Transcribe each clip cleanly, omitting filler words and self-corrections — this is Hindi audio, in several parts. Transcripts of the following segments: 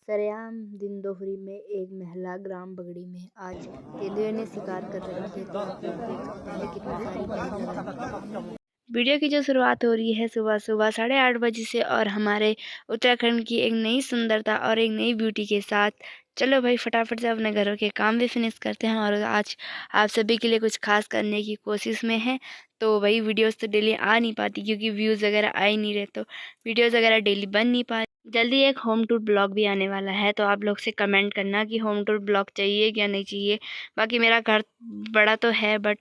सरेआम दिन दोपहरी में एक महिला ग्राम बगड़ी में आज तेंदुए ने शिकार कर रखी है। तो आप लोग देख सकते हैं कितनी सारी भीड़ लगा। वीडियो की जो शुरुआत हो रही है सुबह सुबह 8:30 बजे से और हमारे उत्तराखंड की एक नई सुंदरता और एक नई ब्यूटी के साथ। चलो भाई फटाफट से अपने घरों के काम भी फिनिश करते हैं और आज आप सभी के लिए कुछ खास करने की कोशिश में है। तो वही वीडियोस तो डेली आ नहीं पाती क्योंकि व्यूज़ वगैरह आ ही नहीं रहे, तो वीडियोस वगैरह डेली बन नहीं पा रही। जल्दी एक होम टूर ब्लॉग भी आने वाला है, तो आप लोग से कमेंट करना कि होम टूर ब्लॉग चाहिए या नहीं चाहिए। बाकी मेरा घर बड़ा तो है बट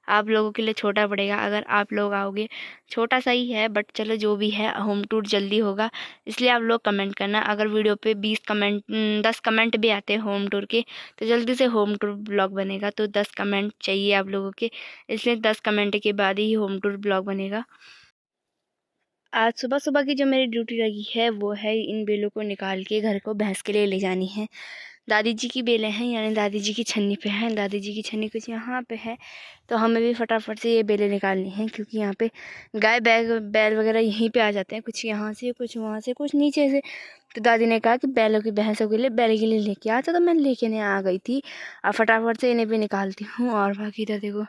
आप लोगों के लिए छोटा पड़ेगा अगर आप लोग आओगे। छोटा सा ही है बट चलो जो भी है, होम टूर जल्दी होगा, इसलिए आप लोग कमेंट करना। अगर वीडियो पे 10 कमेंट भी आते हैं होम टूर के तो जल्दी से होम टूर ब्लॉग बनेगा। तो 10 कमेंट चाहिए आप लोगों के, इसलिए 10 कमेंट के बाद ही होम टूर ब्लॉग बनेगा। आज सुबह सुबह की जो मेरी ड्यूटी लगी है वो है इन बेलों को निकाल के घर को भैंस के लिए ले जानी है। दादी जी की बेलें हैं, यानी दादी जी की छन्नी पे हैं। दादी जी की छन्नी कुछ यहाँ पे है, तो हमें भी फटाफट से ये बेलें निकालनी हैं क्योंकि यहाँ पे गाय बैल वगैरह यहीं पे आ जाते हैं, कुछ यहाँ से कुछ वहाँ से कुछ नीचे से। तो दादी ने कहा कि भैंसों के लिए बैल के लिए लेके आता, तो मैं लेके नहीं आ गई थी। अब फटाफट से इन्हें भी निकालती हूँ। और बाकी इधर देखो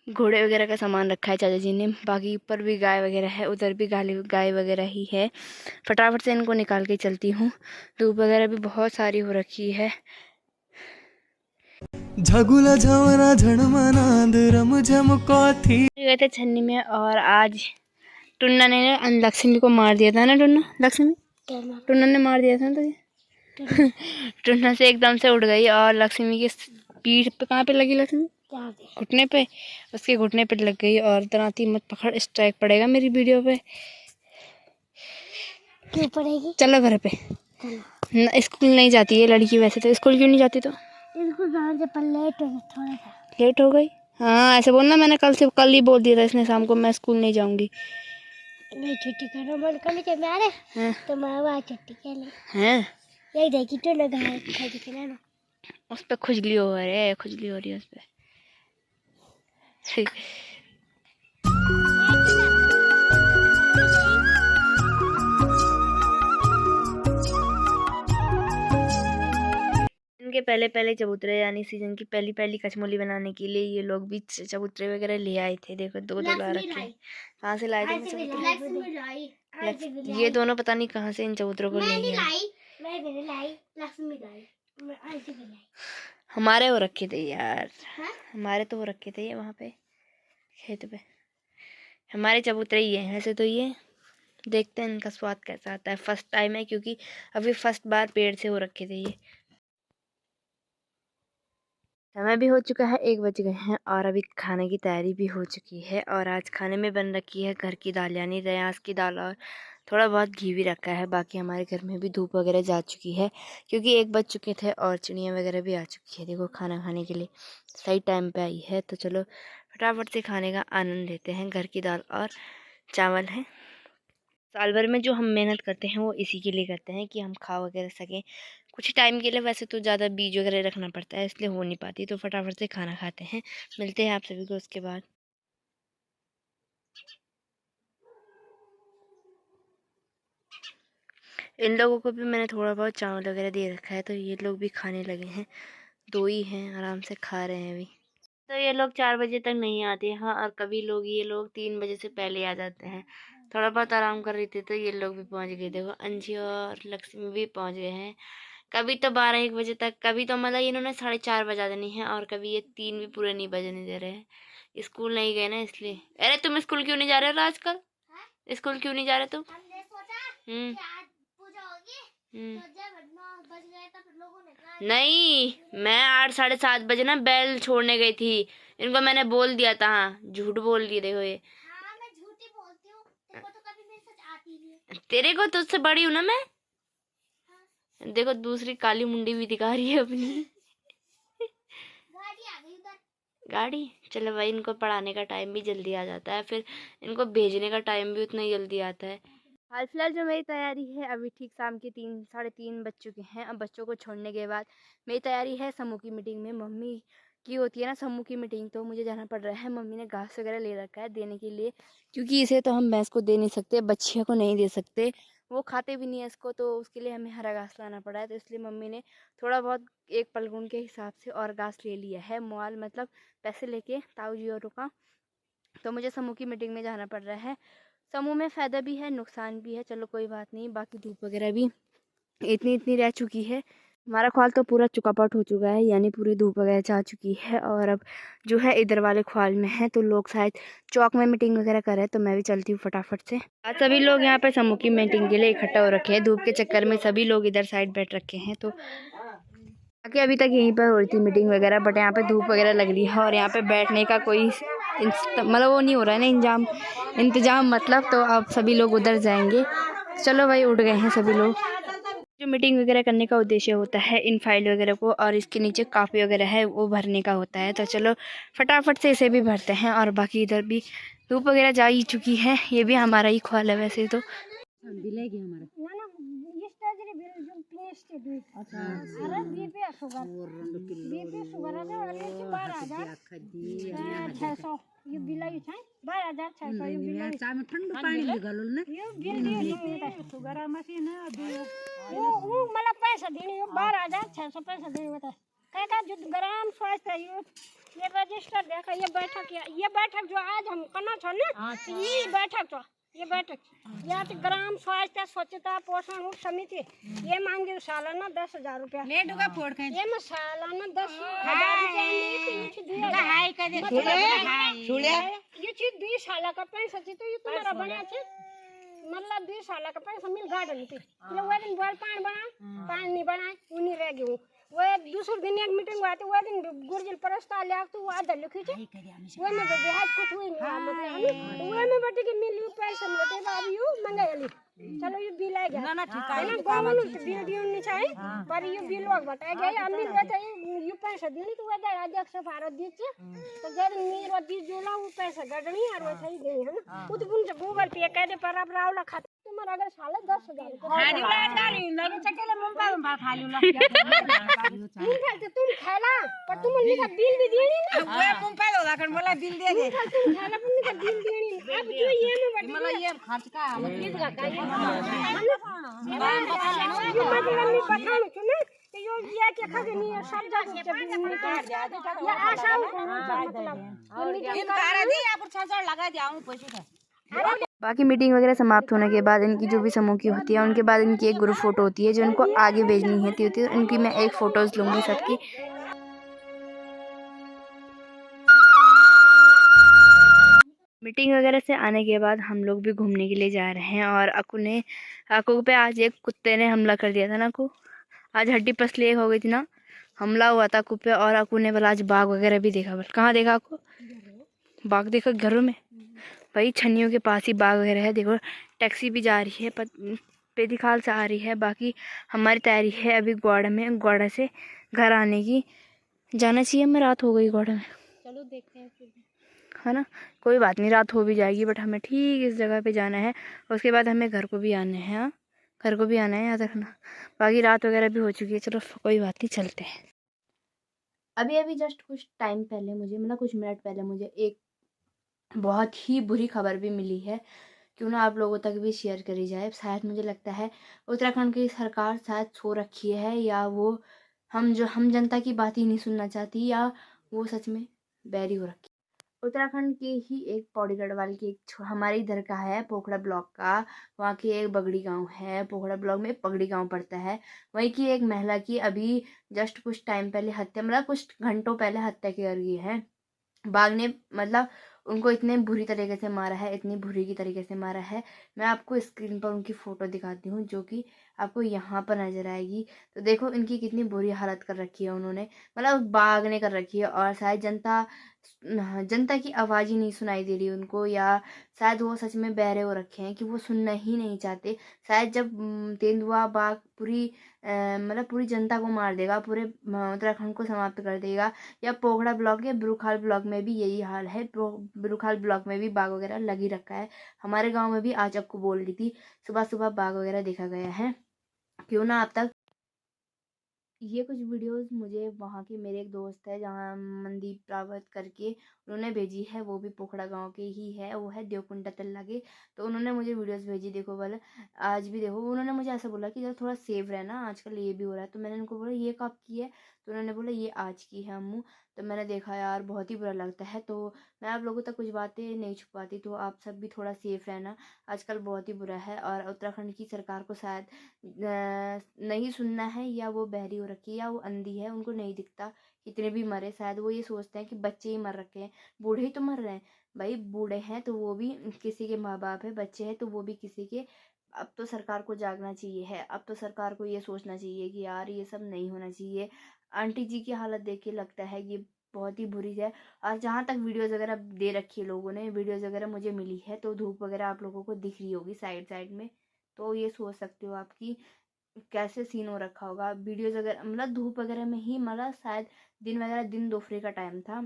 घोड़े वगैरह का सामान रखा है चाचा जी ने। बाकी ऊपर भी गाय वगैरह है, उधर भी गाय वगैरह ही है। फटाफट से इनको निकाल के चलती हूँ। धूप वगैरह भी बहुत सारी हो रखी है। झगुला झवना झणमनाद रम झमको थी गए थे छन्नी में और आज टुन्ना ने लक्ष्मी को मार दिया था ना। टुन्ना ने मार दिया था ना तुझे। टुन्ना से एकदम से उड़ गई और लक्ष्मी की पीठ पे, कहाँ पे लगी लक्ष्मी? घुटने पे। उसके घुटने पे लग गई और दराती मत पकड़, स्ट्राइक पड़ेगा मेरी वीडियो पे। क्यों पड़ेगी? चलो घर पे। स्कूल नहीं जाती है लड़की, वैसे तो स्कूल क्यों नहीं जाती? तो स्कूल जाने से पहले थोड़ा सा लेट हो गई। हाँ ऐसे बोलना, मैंने कल ही बोल दिया था इसने शाम को मैं स्कूल नहीं जाऊंगी। नहीं छुट्टी करना मन करने चल आ रहे हैं तो मैं वहाँ छुट्टी कर ले हैं ये देखी तो लगा है खाली के ना उस पे खुजली हो रही है, खुजली हो रही है उस पे। इनके पहले पहले चबूतरे, यानी सीजन की पहली पहली कचमोली बनाने के लिए ये लोग भी चबूतरे वगैरह ले आए थे। देखो दो ला रखे। कहाँ से लाए थे ये दोनों? पता नहीं कहाँ से इन चबूतरों को ले आए। हमारे वो रखे थे यार, हमारे तो वो रखे थे ये वहाँ पे खेत पे। हमारे चबूतरे ही हैं वैसे तो। ये देखते हैं इनका स्वाद कैसा आता है। फर्स्ट टाइम है क्योंकि अभी फर्स्ट बार पेड़ से हो रखे थे ये। समय भी हो चुका है, 1 बज गए हैं और अभी खाने की तैयारी भी हो चुकी है। और आज खाने में बन रखी है घर की दाल, यानी रयास की दाल, और थोड़ा बहुत घी भी रखा है। बाकी हमारे घर में भी धूप वगैरह जा चुकी है क्योंकि 1 बज चुके थे और चिड़िया वगैरह भी आ चुकी है। देखो खाना खाने के लिए सही टाइम पे आई है। तो चलो फटाफट से खाने का आनंद लेते हैं। घर की दाल और चावल है। साल भर में जो हम मेहनत करते हैं वो इसी के लिए करते हैं कि हम खा वगैरह सकें कुछ टाइम के लिए। वैसे तो ज़्यादा बीज वगैरह रखना पड़ता है इसलिए हो नहीं पाती। तो फटाफट से खाना खाते हैं, मिलते हैं आप सभी को उसके बाद। इन लोगों को भी मैंने थोड़ा बहुत चावल वगैरह दे रखा है, तो ये लोग भी खाने लगे हैं। 2 ही हैं, आराम से खा रहे हैं अभी। तो ये लोग 4 बजे तक नहीं आते हैं और कभी ये लोग 3 बजे से पहले आ जाते हैं। थोड़ा बहुत आराम कर रही थी तो ये लोग भी पहुंच गए। देखो अंशी और लक्ष्मी भी पहुंच गए हैं। कभी तो 12-1 बजे तक, कभी तो मतलब इन्होंने 4:30 बजा देनी है और कभी ये 3 भी पूरे नहीं बजने दे रहे हैं। स्कूल नहीं गए ना इसलिए। अरे तुम स्कूल क्यों नहीं जा रहे हो आजकल? स्कूल क्यों नहीं जा रहे तुम? हम्म नहीं, मैं 8-7:30 बजे ना बैल छोड़ने गई थी। इनको मैंने बोल दिया था। हाँ झूठ बोल दिए। देखो ये मैं झूठी बोलती हूँ, तेरे को तो कभी मेरी सच आती नहीं है। तेरे को तुझसे बड़ी हूँ ना मैं। देखो दूसरी काली मुंडी भी दिखा रही है अपनी। गाड़ी आ गई उधर। गाड़ी चलो भाई, इनको पढ़ाने का टाइम भी जल्दी आ जाता है, फिर इनको भेजने का टाइम भी उतना ही जल्दी आता है। हाल फिलहाल जो मेरी तैयारी है, अभी ठीक शाम के 3-3:30 बज चुके हैं। अब बच्चों को छोड़ने के बाद मेरी तैयारी है समूह की मीटिंग में। मम्मी की होती है ना समूह की मीटिंग, तो मुझे जाना पड़ रहा है। मम्मी ने घास वगैरह ले रखा है देने के लिए, क्योंकि इसे तो हम भैंस को दे नहीं सकते, बच्चियों को नहीं दे सकते। वो खाते भी नहीं है इसको, तो उसके लिए हमें हरा घास लाना पड़ा है। तो इसलिए मम्मी ने थोड़ा बहुत एक पलगुन के हिसाब से और घास ले लिया है मोल, मतलब पैसे लेके ताऊ जी औरों का। तो मुझे समूह की मीटिंग में जाना पड़ रहा है। समूह में फ़ायदा भी है नुकसान भी है, चलो कोई बात नहीं। बाकी धूप वगैरह भी इतनी रह चुकी है, हमारा ख्वाल तो पूरा चुकापट हो चुका है, यानी पूरी धूप वगैरह जा चुकी है। और अब जो है इधर वाले ख्वाल में है, तो लोग शायद चौक में मीटिंग वगैरह कर रहे हैं, तो मैं भी चलती हूँ फटाफट से। आज सभी लोग यहाँ पे समूह की मीटिंग के लिए इकट्ठा हो रखे हैं। धूप के चक्कर में सभी लोग इधर साइड बैठ रखे हैं। तो बाकी अभी तक यहीं पर हो रही थी मीटिंग वगैरह, बट यहाँ पे धूप वगैरह लग रही है और यहाँ पे बैठने का कोई मतलब वो नहीं हो रहा है ना इंतजाम मतलब। तो अब सभी लोग उधर जाएंगे। चलो भाई, उठ गए हैं सभी लोग। जो मीटिंग वगैरह करने का उद्देश्य होता है इन फाइल वगैरह को, और इसके नीचे काफ़ी वगैरह है वो भरने का होता है। तो चलो फटाफट से इसे भी भरते हैं। और बाकी इधर भी धूप वगैरह जा ही चुकी है, ये भी हमारा ही ख्वाल है वैसे तो। मला पैसा देणे 12,600 पैसा देणे होता काय का जो ग्राम स्वास्थ्य ये रजिस्टर देखा, ये बैठक जो आज हम करना था ना, ये बैठक ये ग्राम स्वास्थ्य स्वच्छता पोषण उप समिति ये मांगे सालाना 10,000 रुपया। ये मैं सालाना 10,000 ये चीज 20 साल का पैसा थी, तो ये तुम्हारा बना थी मतलब 20 साल का पैसा मिल गार्डन थी। वो दिन बोल पान नहीं बनाए उन्हीं रह गई। वो दूसरे दिन एक मीटिंग हुआ, वो दिन गुरजिल प्रस्ताव लिया, तो वो आधा लिखी थी वो में बिहार कुछ हुई नहीं वो में बेटे के मिल पैसा मोटे बाबू यू मंगाई। चलो ये बिल आ गया ना, ठीक है ना, गवर्नमेंट वीडियो नहीं चाहिए पर ये बिल वग बता गया हम मिल गया ये पैसा देनी, तो वो अध्यक्ष भारत दी तो जब मेरा दी जोला वो पैसा गड़नी और वो सही गई है ना, वो तो गूगल पे कह दे पर अब रावला खाता तुम्हारा अगर साले 10,000 तुम खाला पर तुम बिल भी देनी ना, बोला बिल दे दे खाला बिल देनी। अब जो ये में मतलब ये खर्च का ये क्या खा नहीं है सब जगह ये आशा लगा जाऊं पैसे। बाकी मीटिंग वगैरह समाप्त होने के बाद इनकी जो भी समूह की होती है, उनके बाद इनकी एक ग्रुप फोटो होती है जो इनको आगे भेजनी होती है। उनकी मैं एक फ़ोटोज़ लूँगी सबकी। मीटिंग वगैरह से आने के बाद हम लोग भी घूमने के लिए जा रहे हैं। और अकू पे आज एक कुत्ते ने हमला कर दिया था ना। अकू आज हड्डी पसली हो गई थी ना, हमला हुआ था अकू पे। और अकू ने बोला आज बाघ वगैरह भी देखा। बोल कहाँ देखा अकू? बाघ देखा घरों में भाई, छन्नियों के पास ही बाघ वगैरह है। देखो टैक्सी भी जा रही है, पेदीखाल से आ रही है। बाकी हमारी तैयारी है अभी गौड़ा से घर आने की। जाना चाहिए, हमें रात हो गई गौड़ा में, चलो देखते हैं फिर है ना। कोई बात नहीं, रात हो भी जाएगी, बट हमें ठीक इस जगह पे जाना है। उसके बाद हमें घर को भी आना है। हाँ, घर को भी आना है, याद रखना। बाकी रात वगैरह भी हो चुकी है, चलो कोई बात नहीं, चलते हैं। अभी जस्ट कुछ टाइम पहले मुझे, मतलब कुछ मिनट पहले मुझे एक बहुत ही बुरी खबर भी मिली है। क्यों ना आप लोगों तक भी शेयर करी जाए। शायद मुझे लगता है उत्तराखंड की सरकार शायद सो रखी है, या वो हम जनता की बात ही नहीं सुनना चाहती, या वो सच में बैरी हो रखी। उत्तराखंड के ही एक पौड़ी गढ़वाल की हमारे इधर का है, पोखड़ा ब्लॉक का। वहाँ की एक बगड़ी गांव है, पोखड़ा ब्लॉक में पगड़ी गांव पड़ता है। वहीं की एक महिला की अभी जस्ट कुछ टाइम पहले हत्या, मतलब कुछ घंटों पहले हत्या की गई है। बाघ ने मतलब उनको इतने बुरी तरीके से मारा है, इतनी बुरी की तरीके से मारा है। मैं आपको स्क्रीन पर उनकी फ़ोटो दिखाती हूँ, जो कि आपको यहाँ पर नज़र आएगी। तो देखो इनकी कितनी बुरी हालत कर रखी है उन्होंने, मतलब बाघ ने कर रखी है। और शायद जनता की आवाज़ ही नहीं सुनाई दे रही उनको, या शायद वो सच में बहरे हो रखे हैं कि वो सुनना ही नहीं चाहते। शायद जब तेंदुआ बाघ मतलब पूरी जनता को मार देगा, पूरे उत्तराखंड को समाप्त कर देगा। या पोखड़ा ब्लॉक या ब्रुखाल ब्लॉक में भी यही हाल है। ब्रुखाल ब्लॉक में भी बाघ वगैरह लगी रखा है। हमारे गांव में भी आज आपको बोल रही थी सुबह सुबह बाघ वगैरह देखा गया है। क्यों ना आप तक ये कुछ वीडियोस मुझे वहाँ के मेरे एक दोस्त है जहाँ मनदीप रावत करके उन्होंने भेजी है। वो भी पोखड़ा गांव के ही है, वो है देवकुंडा तल्ला के। तो उन्होंने मुझे वीडियोस भेजी, देखो बोले आज भी देखो। उन्होंने मुझे ऐसा बोला कि जरा थोड़ा सेफ रहना, आजकल ये भी हो रहा है। तो मैंने उनको बोला ये कब की है? तो उन्होंने बोला ये आज की है अम्मू। तो मैंने देखा यार बहुत ही बुरा लगता है। तो मैं आप लोगों तक कुछ बातें नहीं छुपाती, तो आप सब भी थोड़ा सेफ रहना, आजकल बहुत ही बुरा है। और उत्तराखंड की सरकार को शायद नहीं सुनना है, या वो बहरी हो रखी है, या वो अंधी है, उनको नहीं दिखता कितने भी मरे। शायद वो ये सोचते हैं कि बच्चे ही मर रखे हैं, बूढ़े ही तो मर रहे हैं। भाई बूढ़े हैं तो वो भी किसी के माँ बाप है, बच्चे हैं तो वो भी किसी के। अब तो सरकार को जागना चाहिए है, अब तो सरकार को ये सोचना चाहिए कि यार ये सब नहीं होना चाहिए। आंटी जी की हालत देख के लगता है ये बहुत ही बुरी है। और जहाँ तक वीडियोज़ वगैरह दे रखी है लोगों ने, वीडियोज़ वगैरह मुझे मिली है, तो धूप वगैरह आप लोगों को दिख रही होगी साइड साइड में। तो ये सोच सकते हो आपकी कैसे सीन हो रखा होगा। वीडियोज़ वगैरह मतलब धूप वगैरह में ही, मतलब शायद दिन वगैरह, दिन दोपहर का टाइम था,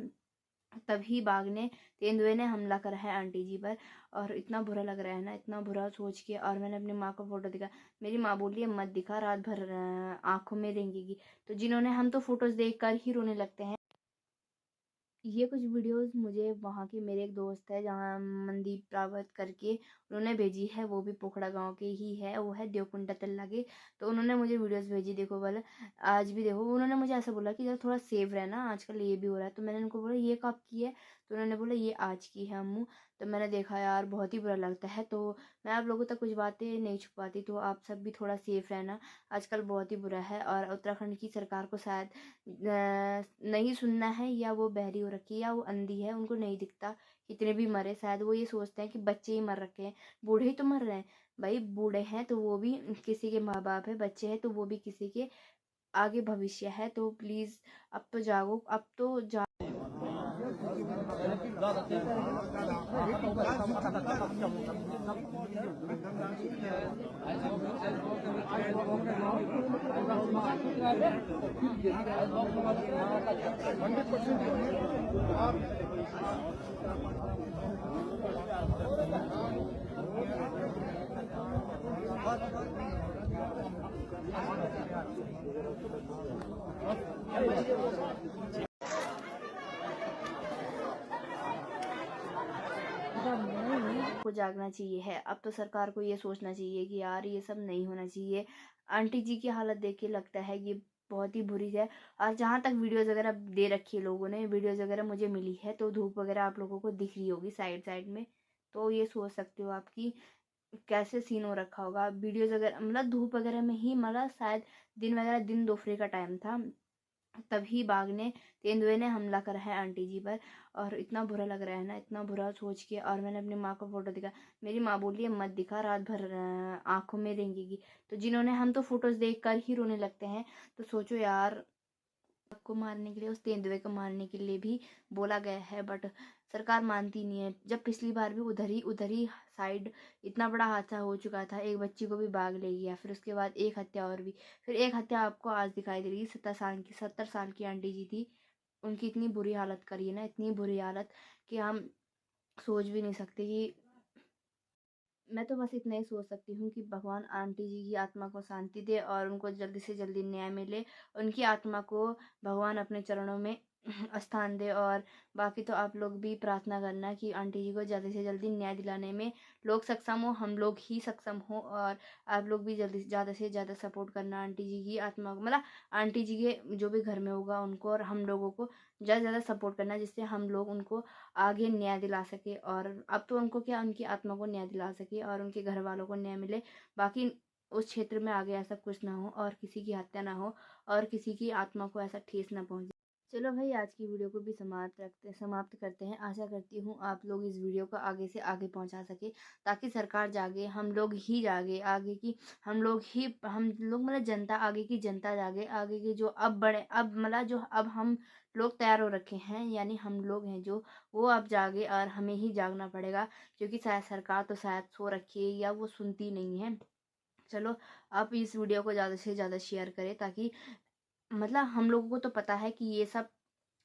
तभी बाघ ने, तेंदुए ने हमला करा है आंटी जी पर। और इतना बुरा लग रहा है ना, इतना बुरा सोच के। और मैंने अपनी माँ को फोटो दिखा, मेरी माँ बोली है मत दिखा, रात भर आंखों में रेंगेगी। तो जिन्होंने, हम तो फोटोज देख कर ही रोने लगते हैं। ये कुछ वीडियोस मुझे वहाँ के मेरे एक दोस्त है जहाँ मनदीप रावत करके उन्होंने भेजी है। वो भी पोखड़ा गांव के ही है, वो है देवकुंडा तल्ला के। तो उन्होंने मुझे वीडियोस भेजी, देखो बोले आज भी देखो। उन्होंने मुझे ऐसा बोला कि जरा थोड़ा सेफ रहना, आजकल ये भी हो रहा है। तो मैंने उनको बोला ये कब की है? तो उन्होंने बोला ये आज की है अम्मू। तो मैंने देखा यार बहुत ही बुरा लगता है। तो मैं आप लोगों तक कुछ बातें नहीं छुपाती, तो आप सब भी थोड़ा सेफ रहना, आजकल बहुत ही बुरा है। और उत्तराखंड की सरकार को शायद नहीं सुनना है, या वो बहरी हो रखी है, या वो अंधी है, उनको नहीं दिखता कितने भी मरे। शायद वो ये सोचते हैं कि बच्चे ही मर रखे हैं, बूढ़े ही तो मर रहे हैं। भाई बूढ़े हैं तो वो भी किसी के माँ बाप है, बच्चे हैं तो वो भी किसी के आगे भविष्य है। तो प्लीज अब तो जागो, अब तो को जागना चाहिए है। अब तो सरकार को ये सोचना चाहिए कि यार ये सब नहीं होना चाहिए। आंटी जी की हालत देख के लगता है ये बहुत ही बुरी है। और जहाँ तक वीडियोज़ वगैरह दे रखी है लोगों ने, वीडियोज़ वगैरह मुझे मिली है, तो धूप वगैरह आप लोगों को दिख रही होगी साइड साइड में। तो ये सोच सकते हो आपकी कैसे सीन हो रखा होगा। वीडियोज़ वगैरह मतलब धूप वगैरह में ही, मतलब शायद दिन वगैरह, दिन दोपहर का टाइम था, तभी बाघ ने, तेंदुए ने हमला करा है आंटी जी पर। और इतना बुरा लग रहा है ना, इतना बुरा सोच के। और मैंने अपनी माँ को फोटो दिखा, मेरी माँ बोली है मत दिखा, रात भर आंखों में रेंगेगी। तो जिन्होंने, हम तो फोटोज देख कर ही रोने लगते हैं। तो सोचो यार, को मारने के लिए, उस तेंदुए को मारने के लिए भी बोला गया है, बट सरकार मानती नहीं है। जब पिछली बार भी उधर ही साइड इतना बड़ा हादसा हो चुका था, एक बच्ची को भी बाग ले गया, फिर उसके बाद एक हत्या और भी, फिर एक हत्या आपको आज दिखाई दे रही। 70 साल की आंटी जी थी, उनकी इतनी बुरी हालत करी है ना, इतनी बुरी हालत कि हम सोच भी नहीं सकते कि। मैं तो बस इतना ही सोच सकती हूँ कि भगवान आंटी जी की आत्मा को शांति दे, और उनको जल्दी से जल्दी न्याय मिले, उनकी आत्मा को भगवान अपने चरणों में स्थान दे। और बाकी तो आप लोग भी प्रार्थना करना कि आंटी जी को जल्दी से जल्दी न्याय दिलाने में लोग सक्षम हो, हम लोग ही सक्षम हो। और आप लोग भी जल्दी से ज़्यादा सपोर्ट करना आंटी जी की आत्मा को, मतलब आंटी जी के जो भी घर में होगा उनको, और हम लोगों को ज़्यादा से ज़्यादा सपोर्ट करना, जिससे हम लोग उनको आगे न्याय दिला सके। और अब तो उनको क्या, उनकी आत्मा को न्याय दिला सके और उनके घर वालों को न्याय मिले। बाकी उस क्षेत्र में आगे ऐसा कुछ ना हो, और किसी की हत्या ना हो, और किसी की आत्मा को ऐसा ठेस ना पहुंचे। चलो भाई, आज की वीडियो को भी समाप्त करते हैं। आशा करती हूँ आप लोग इस वीडियो को आगे से आगे पहुंचा सके, ताकि सरकार जागे, हम लोग ही जागे, आगे की हम लोग मतलब जनता, आगे की जनता जागे, आगे की जो अब बड़े, अब मतलब जो अब हम लोग तैयार हो रखे हैं, यानी हम लोग हैं जो, वो अब जागे, और हमें ही जागना पड़ेगा। क्योंकि शायद सरकार तो शायद सो रखी है, या वो सुनती नहीं है। चलो, आप इस वीडियो को ज़्यादा से ज़्यादा शेयर करें, ताकि मतलब हम लोगों को तो पता है कि ये सब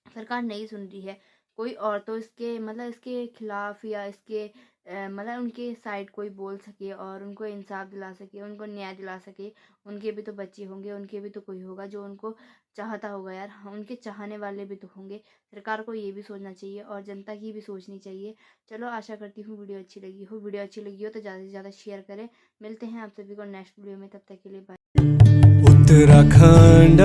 सरकार नहीं सुन रही है, कोई और तो इसके मतलब इसके खिलाफ या इसके मतलब उनके साइड कोई बोल सके और उनको इंसाफ दिला सके, उनको न्याय दिला सके। उनके भी तो बच्चे होंगे, उनके भी तो कोई होगा जो उनको चाहता होगा यार। हाँ, उनके चाहने वाले भी तो होंगे। सरकार को ये भी सोचना चाहिए और जनता की भी सोचनी चाहिए। चलो, आशा करती हूँ वीडियो अच्छी लगी हो। वीडियो अच्छी लगी हो तो ज़्यादा से ज़्यादा शेयर करें। मिलते हैं आप सभी को नेक्स्ट वीडियो में, तब तक के लिए बाय। उत्तराखंड